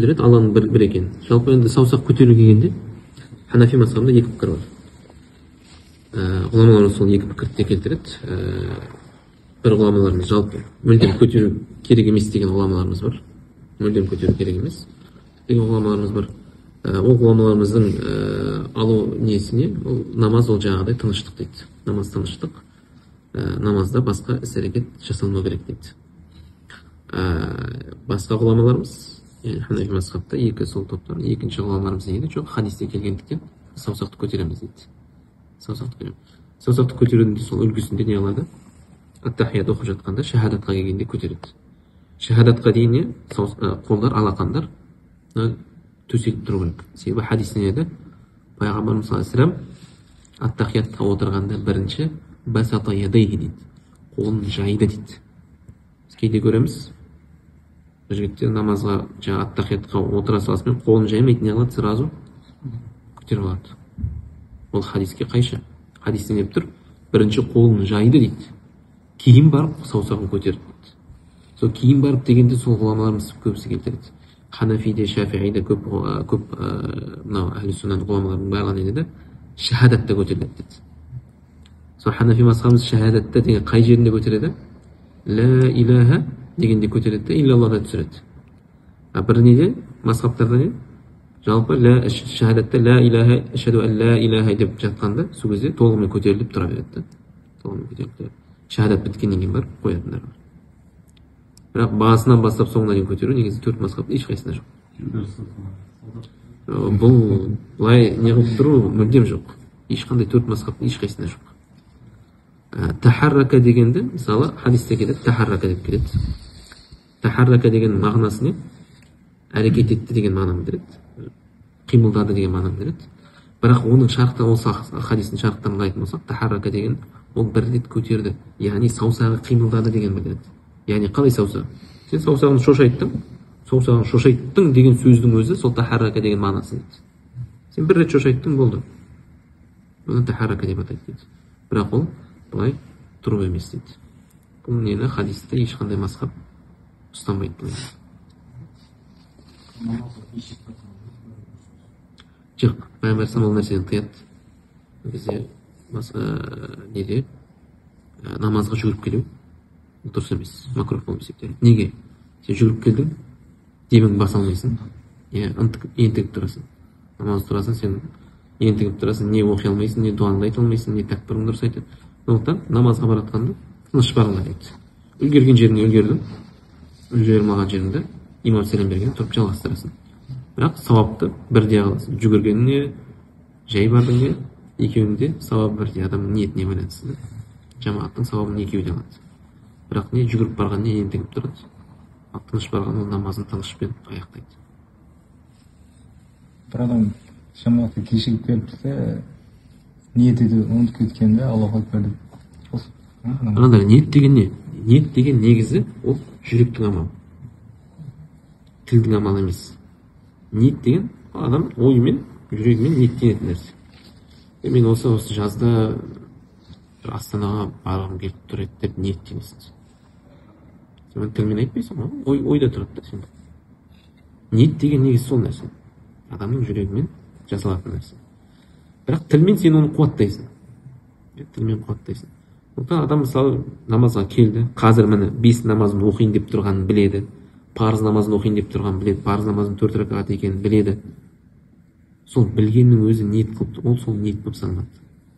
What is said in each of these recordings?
білдіреді, алланың бір екенін. Жалпы енді саусақ көтерілу келгенде Ханафи мазхабында екі пікір бар. Ғұламаларымыз сол екі пікірді де келтіреді. Бір ғұламаларымыз жалпы мүлдем көтеру керек емес деген ғұламаларымыз бар. Мүлдем көтеру керек емес деген ғұламаларымыз бар. Ол ғұламаларымыздың алу несіне ол намаз, ол жаңағыдай тыныштық дейді. Намаз тыныштық. Намазда басқа іс-әрекет жасалмау керек дейді. Басқа ғұламаларымыз, Ханафи мазхабта екі сол топтар, екінші ғұламаларымыз не дейді? Жоқ, хадисте келгендіктен саусақты көтереміз дейді. Саусақты көтерудің сол үлгісінде не алады? Ат-тахият оқып жатқанда шахадатқа келгенде көтереді. Шахадатқа дейін не? Қолдар, алақандар төселіп тұру керек. Себебі хадисте не еді? Пайғамбарымыз саллаллаху алейхи ва саллям ат-тахиятқа отырғанда бірінші басата ядайхи дейді. Қолын жайды дейді. Біз кейде көреміз, жігіттер намазға жаңа ат-тахиятқа отыра салысымен қолын жаймайды, не қылады? Сразу көтеріп алады. Ол хадиске қайшы? Хадисте не тұр? Бірінші қолын жайды дейді. Кейін барып саусағын көтерді дейді. Сол кейін барып дегенде сол ғұламаларымыз көбісі келтіреді. Ханафиде, Шафииде көп мынау әхлі суннаның ғұламаларының барлығы не деді? Шахадатта көтеріледі дейді. Сол Ханафи мазхабымыз шахадатта деген қай жерінде көтереді? Ла илаха дегенде көтереді де иллаллада түсіреді. Бір неде мазхабтарда не? Жалпы шахадатта ла илаха ашхаду ан ла илаха деп жатқанда сол кезде толығымен көтеріліп тұра береді. Толығымен көтеріліп тұрады. Шахадат біткеннен кейін барып қоятындар бар. Бірақ басынан бастап соңына дейін көтеру негізі төрт мазхабта ешқайсында жоқ. Бұл былай не қылып тұру мүлдем жоқ. Ешқандай төрт мазхабта ешқайсында жоқ. Тахаррака дегенді, мысалы, хадисте келеді, тахаррака деп келеді. Тахаррака деген мағынасы не? Әрекет етті деген мағына білдіреді. Қимылдады деген мағына білдіреді. Бірақ оның шарттары, ол хадистің шарттарын қарайтын болсақ, тахаррака деген ол бір рет көтерді. Яғни саусағы қимылдады деген білдіреді. Яғни қалай саусағы? Сен саусағын шошайттың деген сөздің өзі сол тахаррака деген мағынасы дейді. Сен бір рет шошайттың, болды. Оны тахаррака деп атайды дейді. Бірақ ол былай тұру емес дейді. Бұл нені хадисте ешқандай мазхаб ұстанбайды бұл. Жоқ, пайғамбар ол нәрседен тыяды. Бізде неде намазға жүгіріп келу дұрыс емес, макрух болып есептеледі. Неге? Сен жүгіріп келдің, демің баса алмайсың, ентігіп тұрасың. Намаз тұрасың, сен ентігіп тұрасың, не оқи алмайсың, не дуаңды айта алмайсың, не тәкбіріңді дұрыс айтады. Сондықтан намазға баратқанда тыныш барыңдар дейді. Үлгерген жеріңе үлгердің, үлгере алмаған жеріңді имам сәлем берген тұрып жалғастырасың. Бірақ сауапты бірдей аласың. Жүгіргеніне, жай бардың, екеуінде сауап бірдей, адамның ниетіне байланысты. Жамағаттың сауабын екеуі де алады. Бірақ не жүгіріп барған не ентігіп тұрады. Ал тыныш барған ол намазын тынышпен аяқтайды. Бір адам жамағатқа кешігіп келіпті, ниет етіп ұмытып кеткенде Аллаху акбар деп. Анадар ниет деген не? Ниет деген негізі ол жүректің амалы. Тілдің амалы емес. Ниет деген адам ойымен, жүрегімен ниеттенетін нәрсе. Мен осы жазда Астанаға барғым келіп тұр еді деп ниеттенесің. Сен тілмен айтпайсың ғой, ойда тұрады да сен. Ниет деген негізі сол нәрсе. Адамның жүрегімен жасалатын нәрсе. Бірақ тілмен сен оны қуаттайсың. Тілмен қуаттайсың. Сондықтан адам мысалы намазға келді, қазір міне 5 намазын оқиын деп тұрғанын біледі. Парыз намазын оқиын деп тұрғанын біледі. Парыз намазын 4 ракат екенін біледі. Сол білгеннің өзі ниет қылыпты. Ол сол ниет болып саналады.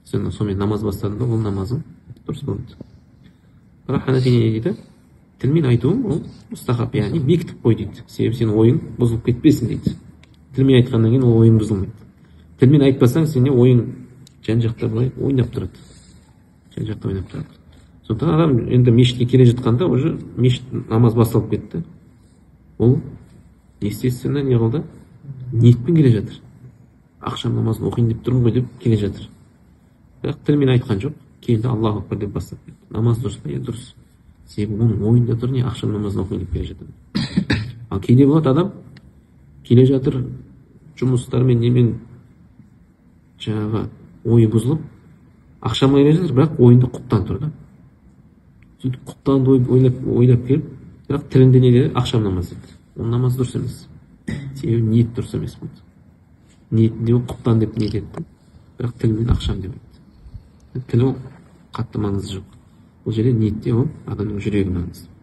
Сен сонымен намаз бастадың, ол намазың дұрыс болады. Бірақ Ханафи не дейді? Тілмен айтуым ол мұстахаб, яғни бекітіп қой дейді. Себебі сенің ойың бұзылып кетпесін дейді. Тілмен айтқаннан кейін ол ойың бұзылмайды. Тілмен айтпасаң сен ойың жан-жақта былай ойнап тұрады. Жан-жақта ойнап тұрады. Сондықтан адам енді мешітке келе жатқанда уже мешіт намаз басталып кетті. Ол естественно не қылды? Ниетпен келе жатыр. Ақшам намазын оқиын деп тұрмын ғой деп келе жатыр. Бірақ тілмен айтқан жоқ. Келді Аллаху акбар деп бастап кетті. Намаз дұрыс па? Дұрыс. Себебі оның ойында тұр, не ақшам намазын оқиын деп келе жатыр. Ал кейде болады адам келе жатыр жұмыстармен немен жаңағы ойы бұзылып ақшам келе жатыр, бірақ ойында құптан тұр да. Сөйтіп құптанды ойлап келіп, бірақ тілінде не деді? Ақшам намаз деді. Ол намаз дұрыс емес. себеби ниет дұрыс емес болды. Ниетінде ол құптан деп ниет етті, бірақ тілмен ақшам деп айтты. Тіл ол қатты маңызы жоқ. Бұл жерде ниетте ол адамның жүрегі маңызды.